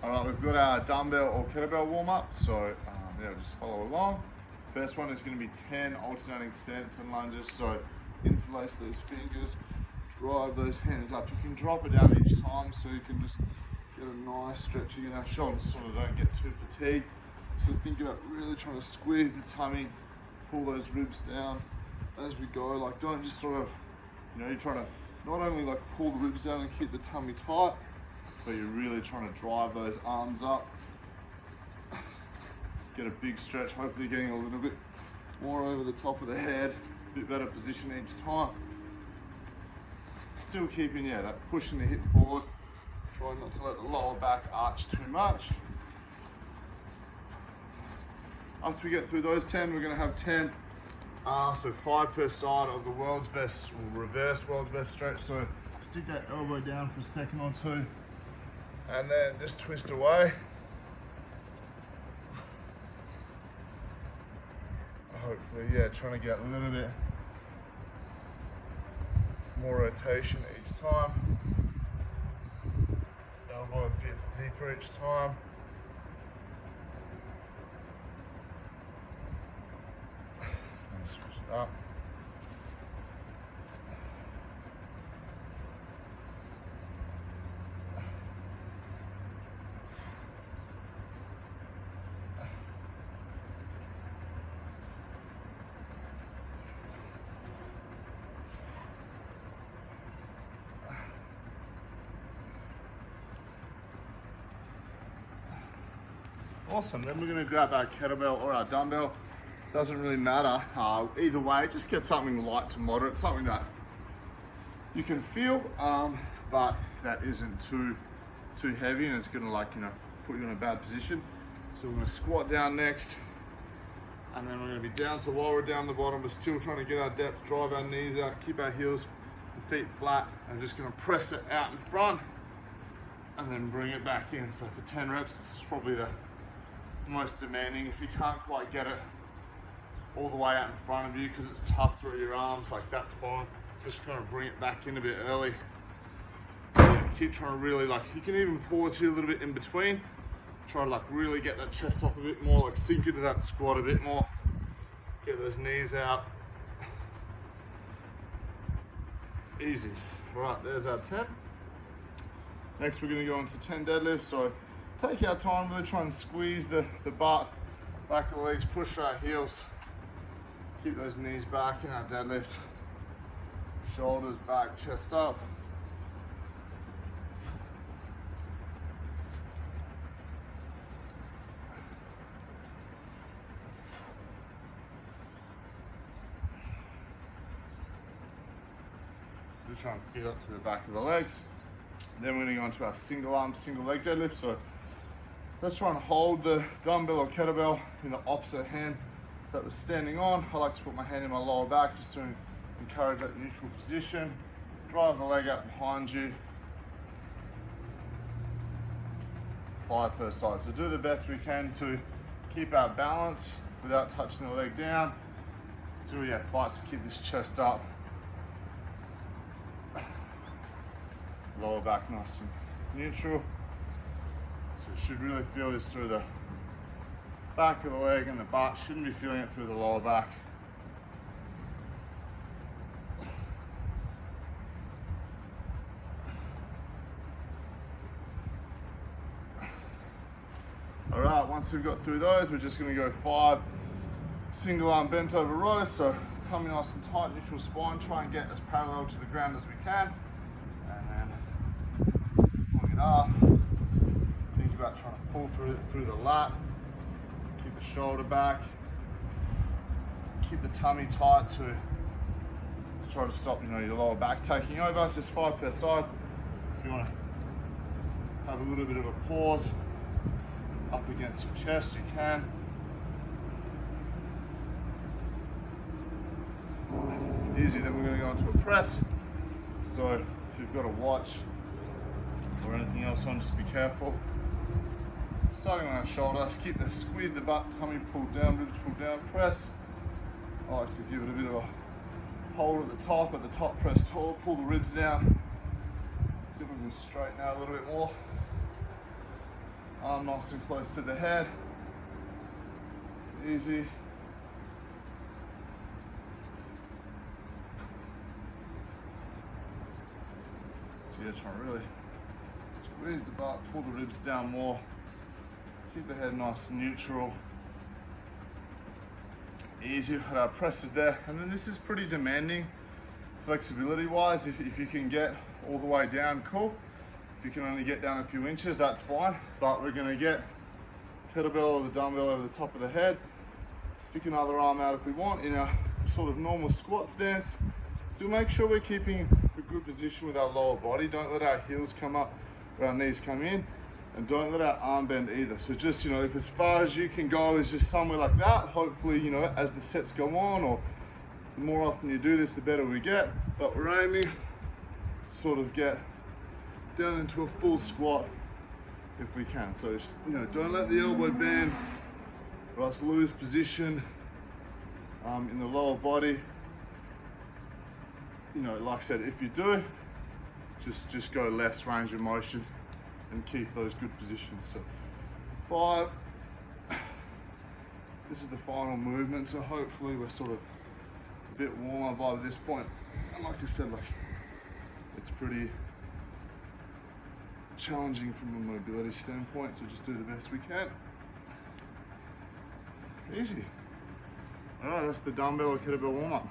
All right, we've got our dumbbell or kettlebell warm up, so yeah, just follow along. First one is going to be 10 alternating Samson lunges, so interlace those fingers, drive those hands up. You can drop it down each time so you can just get a nice stretching in our shoulders so they don't get too fatigued. So think about really trying to squeeze the tummy, pull those ribs down as we go. Like, don't just sort of, you're trying to not only like pull the ribs down and keep the tummy tight, but you're really trying to drive those arms up. Get a big stretch, hopefully getting a little bit more over the top of the head, a bit better position each time. Still keeping, that pushing the hip forward. Try not to let the lower back arch too much. After we get through those 10, we're gonna have 10, so 5 per side of the world's best, or reverse world's best stretch. So stick that elbow down for a second or two, and then just twist away. Hopefully, trying to get a little bit more rotation each time. Elbow a bit deeper each time. And switch it up. Awesome, then we're gonna grab our kettlebell or our dumbbell. Doesn't really matter, either way, just get something light to moderate, something that you can feel, but that isn't too heavy and it's gonna put you in a bad position. So we're gonna squat down next, and then we're gonna be down. So while we're down the bottom, we're still trying to get our depth, drive our knees out, keep our heels and feet flat, and just gonna press it out in front and then bring it back in. So for 10 reps, this is probably the most demanding. If you can't quite get it all the way out in front of you because it's tough through your arms, like that's fine. Just gonna bring it back in a bit early. Keep trying to really, you can even pause here a little bit in between. Try to really get that chest up a bit more, sink into that squat a bit more. Get those knees out. Easy. All right, there's our 10. Next we're gonna go into 10 deadlifts. So take our time, really try and squeeze the butt, back of the legs, push our heels. Keep those knees back in our deadlift. Shoulders back, chest up. Just try and feel up to the back of the legs. Then we're gonna go into our single arm, single leg deadlift. So let's try and hold the dumbbell or kettlebell in the opposite hand that we're standing on. I like to put my hand in my lower back just to encourage that neutral position. Drive the leg out behind you. 5 per side. So do the best we can to keep our balance without touching the leg down. Still, fight to keep this chest up. Lower back nice and neutral. So you should really feel this through the back of the leg and the butt. Shouldn't be feeling it through the lower back. All right, once we've got through those, we're just gonna go 5 single arm bent over rows. So tummy nice and tight, neutral spine. Try and get as parallel to the ground as we can. And then plug it up. Think about trying to pull through the lat. Keep the shoulder back. Keep the tummy tight to try to stop, your lower back taking over. It's just 5 per side. If you want to have a little bit of a pause up against your chest, you can. Easy, then we're going to go into a press. So if you've got a watch or anything else on, just be careful. Starting on our shoulders, squeeze the butt, tummy pulled down, ribs pulled down, press. I like to give it a bit of a hold at the top press tall, pull the ribs down. See if we can straighten out a little bit more. arm nice and close to the head. Easy. So yeah, try and really squeeze the butt, pull the ribs down more. Keep the head nice and neutral. Easy, our press is there. And then this is pretty demanding flexibility wise. If you can get all the way down, cool. If you can only get down a few inches, that's fine. But we're gonna get kettlebell or the dumbbell over the top of the head. Stick another arm out if we want in a sort of normal squat stance. Still make sure we're keeping a good position with our lower body. Don't let our heels come up or our knees come in. And don't let our arm bend either. So just, if as far as you can go is just somewhere like that, hopefully, as the sets go on, or the more often you do this, the better we get. But we're aiming to sort of get down into a full squat if we can. So, don't let the elbow bend or else lose position in the lower body. Like I said, if you do, just go less range of motion and keep those good positions. So 5. This is the final movement, so hopefully we're sort of a bit warmer by this point. And like I said, it's pretty challenging from a mobility standpoint, so just do the best we can. Easy. All right, that's the dumbbell or kettlebell warm-up.